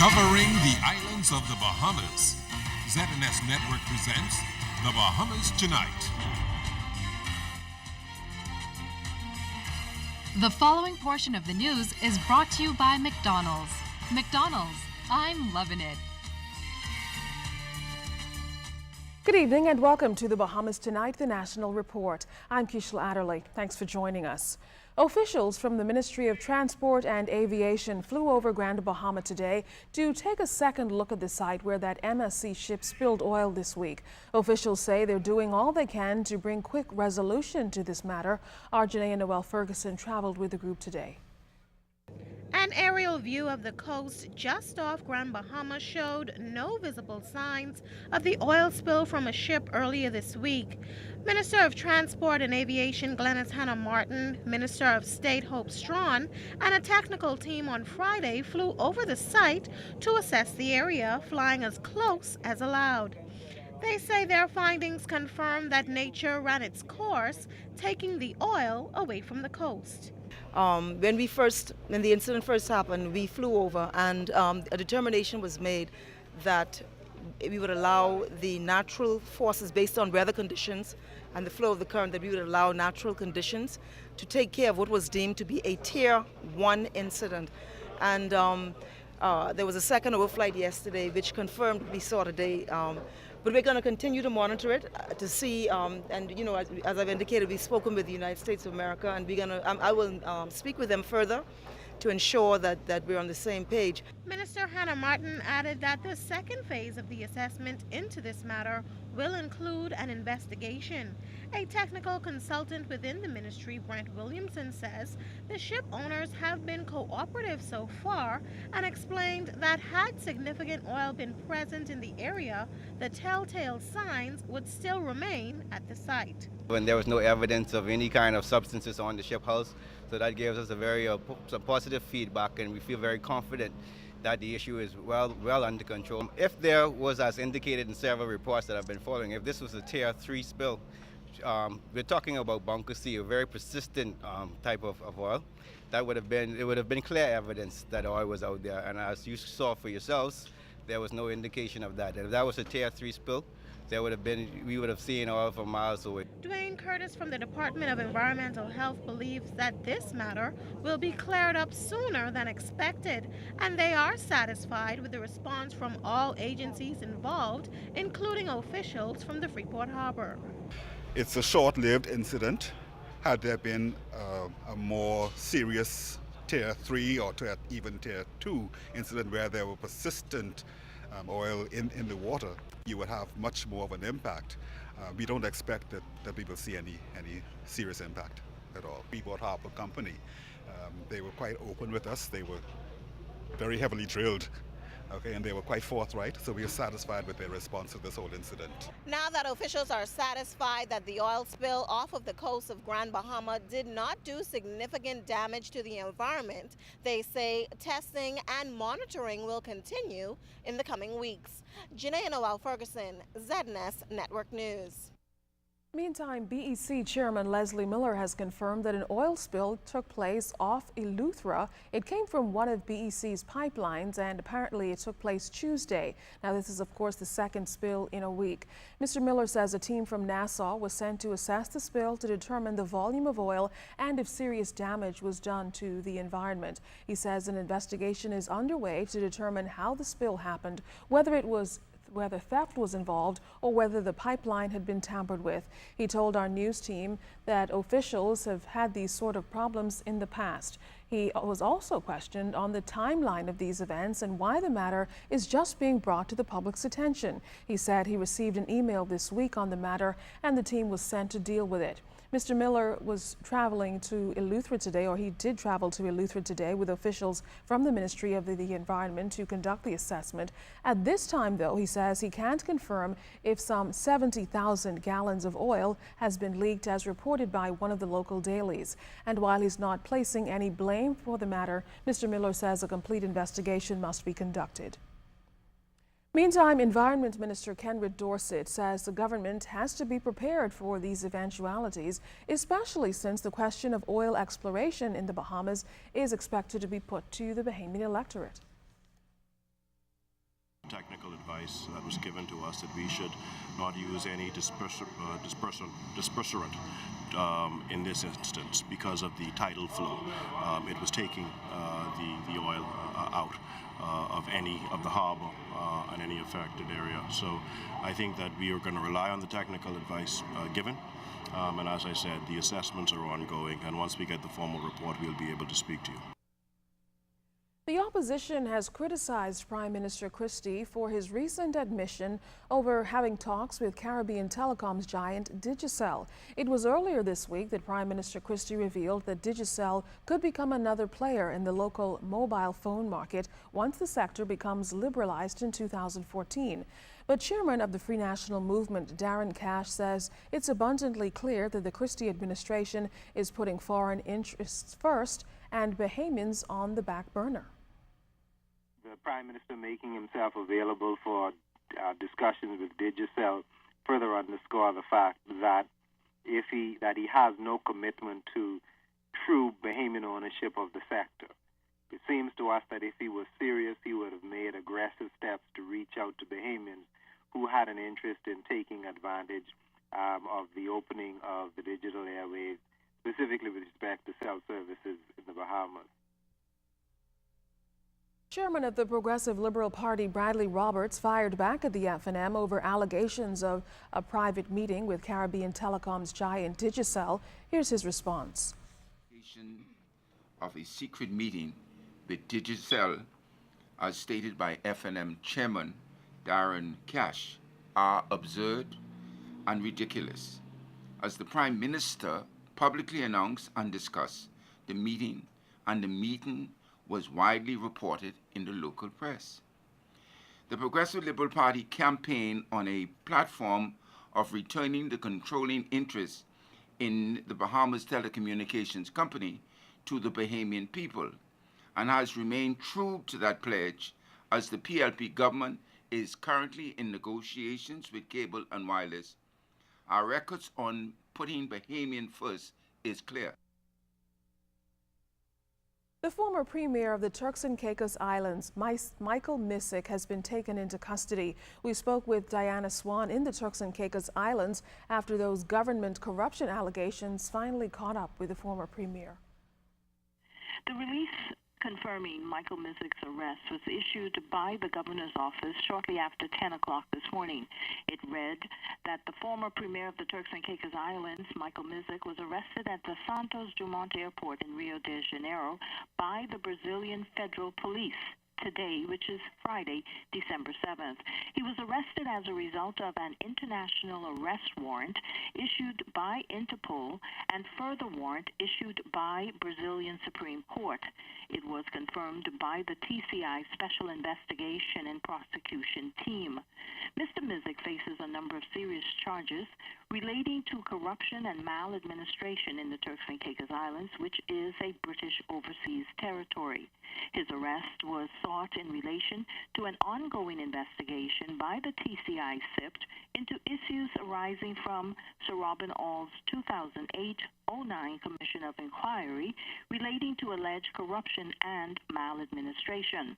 Covering the islands of the Bahamas, ZNS Network presents The Bahamas Tonight. The following portion of the news is brought to you by McDonald's. McDonald's, I'm loving it. Good evening and welcome to The Bahamas Tonight, the National Report. I'm Keishla Adderley. Thanks for joining us. Officials from the Ministry of Transport and Aviation flew over Grand Bahama today to take a second look at the site where that MSC ship spilled oil this week. Officials say they're doing all they can to bring quick resolution to this matter. Our Janae Noel Ferguson traveled with the group today. An aerial view of the coast just off Grand Bahama showed no visible signs of the oil spill from a ship earlier this week. Minister of Transport and Aviation Glenys Hannah Martin, Minister of State Hope Strawn, and a technical team on Friday flew over the site to assess the area, flying as close as allowed. They say their findings confirm that nature ran its course, taking the oil away from the coast. When the incident first happened, we flew over and a determination was made that we would allow the natural forces based on weather conditions and the flow of the current, that we would allow natural conditions to take care of what was deemed to be a Tier 1 incident. And there was a second overflight yesterday which confirmed what we saw today. But we're going to continue to monitor it to see, and you know, as I've indicated, we've spoken with the United States of America, and I will speak with them further to ensure that we're on the same page. Minister Hannah Martin added that the second phase of the assessment into this matter will include an investigation. A technical consultant within the ministry, Brent Williamson, says the ship owners have been cooperative so far and explained that had significant oil been present in the area, the telltale signs would still remain at the site. When there was no evidence of any kind of substances on the ship hull, so that gives us a very some positive feedback, and we feel very confident that the issue is well under control. If there was, as indicated in several reports that I've been following, if this was a Tier 3 spill, we're talking about bunker C, a very persistent type of oil. It would have been clear evidence that oil was out there, and as you saw for yourselves, there was no indication of that. If that was a Tier 3 spill, we would have seen oil from miles away. Dwayne Curtis from the Department of Environmental Health believes that this matter will be cleared up sooner than expected, and they are satisfied with the response from all agencies involved, including officials from the Freeport Harbor. It's a short-lived incident. Had there been a more serious Tier 3 or even Tier 2 incident where there were persistent oil in the water, you would have much more of an impact. We don't expect that we will see any serious impact at all. Freeport Harbor Company, they were quite open with us. They were very heavily drilled, okay, and they were quite forthright, so we are satisfied with their response to this whole incident. Now that officials are satisfied that the oil spill off of the coast of Grand Bahama did not do significant damage to the environment, they say testing and monitoring will continue in the coming weeks. Janae Noel Ferguson, ZNS Network News. Meantime, BEC Chairman Leslie Miller has confirmed that an oil spill took place off Eleuthera. It came from one of BEC's pipelines, and apparently it took place Tuesday. Now, this is, of course, the second spill in a week. Mr. Miller says a team from Nassau was sent to assess the spill to determine the volume of oil and if serious damage was done to the environment. He says an investigation is underway to determine how the spill happened, whether theft was involved or whether the pipeline had been tampered with. He told our news team that officials have had these sort of problems in the past. He was also questioned on the timeline of these events and why the matter is just being brought to the public's attention. He said he received an email this week on the matter and the team was sent to deal with it. Mr. Miller was traveling to Eleuthera today, or he did travel to Eleuthera today with officials from the Ministry of the Environment to conduct the assessment. At this time, though, he says he can't confirm if some 70,000 gallons of oil has been leaked as reported by one of the local dailies. And while he's not placing any blame for the matter, Mr. Miller says a complete investigation must be conducted. Meantime, Environment Minister Kenrick Dorsett says the government has to be prepared for these eventualities, especially since the question of oil exploration in the Bahamas is expected to be put to the Bahamian electorate. Technical advice that was given to us that we should not use any dispersant in this instance because of the tidal flow. It was taking the oil out of the harbor and any affected area. So I think that we are going to rely on the technical advice given. And as I said, the assessments are ongoing, and once we get the formal report, we'll be able to speak to you. The opposition has criticized Prime Minister Christie for his recent admission over having talks with Caribbean telecoms giant Digicel. It was earlier this week that Prime Minister Christie revealed that Digicel could become another player in the local mobile phone market once the sector becomes liberalized in 2014. But Chairman of the Free National Movement, Darren Cash, says it's abundantly clear that the Christie administration is putting foreign interests first and Bahamians on the back burner. The Prime Minister making himself available for discussions with Digicel further underscore the fact that he has no commitment to true Bahamian ownership of the sector. It seems to us that if he was serious, he would have made aggressive steps to reach out to Bahamians who had an interest in taking advantage of the opening of the digital airwaves, specifically with respect to cell services in the Bahamas. Chairman of the Progressive Liberal Party, Bradley Roberts, fired back at the FNM over allegations of a private meeting with Caribbean telecoms giant Digicel. Here's his response. Of a secret meeting with Digicel, as stated by FNM Chairman Darren Cash, are absurd and ridiculous, as the Prime Minister publicly announced and discussed the meeting, and the meeting was widely reported in the local press. The Progressive Liberal Party campaigned on a platform of returning the controlling interest in the Bahamas Telecommunications Company to the Bahamian people, and has remained true to that pledge, as the PLP government is currently in negotiations with Cable and Wireless. Our records on putting Bahamian first is clear. The former premier of the Turks and Caicos Islands, Michael Mizick, has been taken into custody. We spoke with Diana Swan in the Turks and Caicos Islands after those government corruption allegations finally caught up with the former premier. The release confirming Michael Mizick's arrest was issued by the governor's office shortly after 10 o'clock this morning. It read that the former premier of the Turks and Caicos Islands, Michael Mizick, was arrested at the Santos Dumont Airport in Rio de Janeiro by the Brazilian Federal Police today, which is Friday, December 7th. He was arrested as a result of an international arrest warrant issued by Interpol and further warrant issued by Brazilian Supreme Court. It was confirmed by the TCI Special Investigation and Prosecution Team. Mr. Mizick faces a number of serious charges relating to corruption and maladministration in the Turks and Caicos Islands, which is a British overseas territory. His arrest was sought in relation to an ongoing investigation by the TCI SIPT into issues arising from Sir Robin All's 2008-09 Commission of Inquiry relating to alleged corruption and maladministration.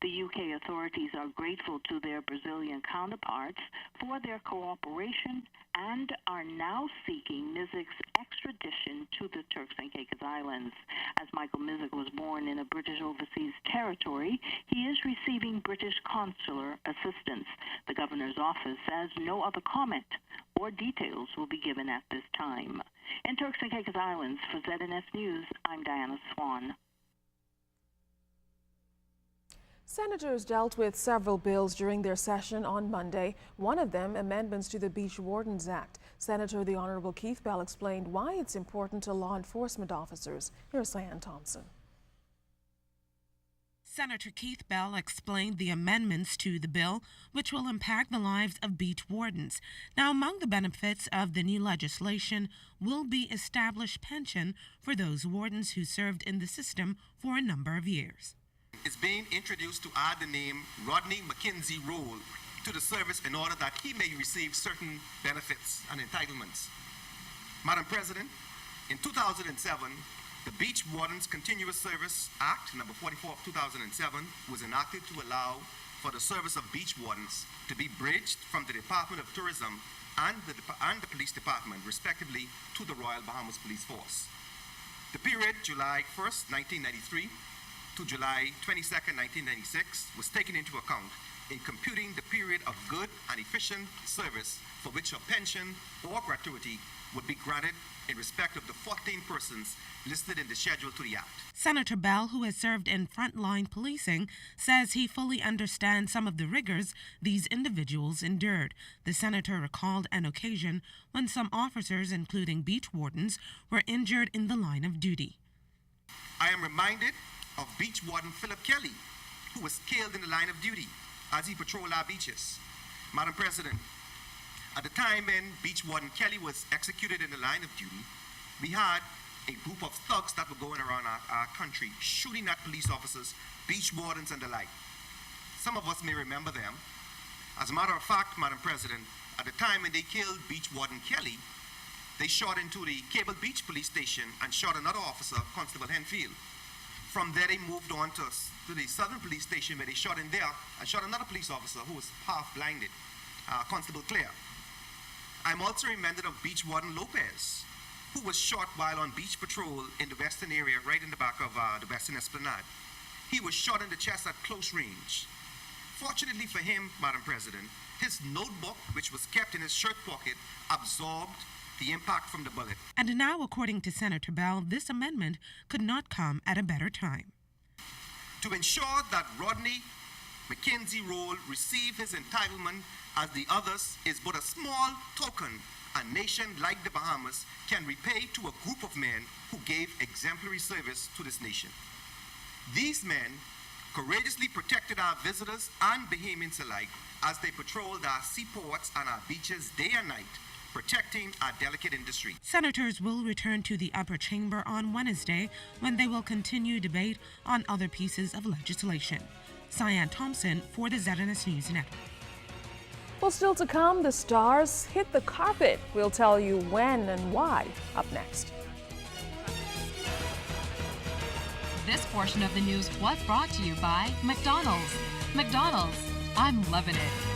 The UK authorities are grateful to their Brazilian counterparts for their cooperation and are now seeking Mizick's extradition to the Turks and Caicos Islands. As Michael Mizick was born in a British overseas territory, he is receiving British consular assistance. The governor's office says no other comment or details will be given at this time. In Turks and Caicos Islands, for ZNS News, I'm Diana Swan. Senators dealt with several bills during their session on Monday, one of them amendments to the Beach Wardens Act. Senator the Honorable Keith Bell explained why it's important to law enforcement officers. Here's Cyan Thompson. Senator Keith Bell explained the amendments to the bill, which will impact the lives of beach wardens. Now, among the benefits of the new legislation will be established pension for those wardens who served in the system for a number of years. It's being introduced to add the name Rodney McKenzie Roll to the service in order that he may receive certain benefits and entitlements. Madam President, in 2007, the Beach Wardens Continuous Service Act, number 44 of 2007, was enacted to allow for the service of beach wardens to be bridged from the Department of Tourism and the Police Department, respectively, to the Royal Bahamas Police Force. The period July 1st, 1993 to July 22nd, 1996 was taken into account in computing the period of good and efficient service for which a pension or gratuity would be granted in respect of the 14 persons listed in the schedule to the Act. Senator Bell, who has served in frontline policing, says he fully understands some of the rigors these individuals endured. The senator recalled an occasion when some officers, including beach wardens, were injured in the line of duty. I am reminded of beach warden Philip Kelly, who was killed in the line of duty as he patrolled our beaches. Madam President, at the time when beach warden Kelly was executed in the line of duty, we had a group of thugs that were going around our country shooting at police officers, beach wardens, and the like. Some of us may remember them. As a matter of fact, Madam President, at the time when they killed beach warden Kelly, they shot into the Cable Beach police station and shot another officer, Constable Henfield. From there, they moved on to the Southern police station where they shot in there and shot another police officer who was half blinded, Constable Clare. I'm also reminded of beach warden Lopez, who was shot while on beach patrol in the western area, right in the back of the Western Esplanade. He was shot in the chest at close range. Fortunately for him, Madam President, his notebook, which was kept in his shirt pocket, absorbed the impact from the bullet. And now, according to Senator Bell, this amendment could not come at a better time. To ensure that Rodney McKenzie Roll receive his entitlement as the others is but a small token a nation like the Bahamas can repay to a group of men who gave exemplary service to this nation. These men courageously protected our visitors and Bahamians alike as they patrolled our seaports and our beaches day and night, protecting our delicate industry. Senators will return to the upper chamber on Wednesday when they will continue debate on other pieces of legislation. Cyan Thompson for the ZNS News Network. Well, still to come, the stars hit the carpet. We'll tell you when and why up next. This portion of the news was brought to you by McDonald's. McDonald's, I'm loving it.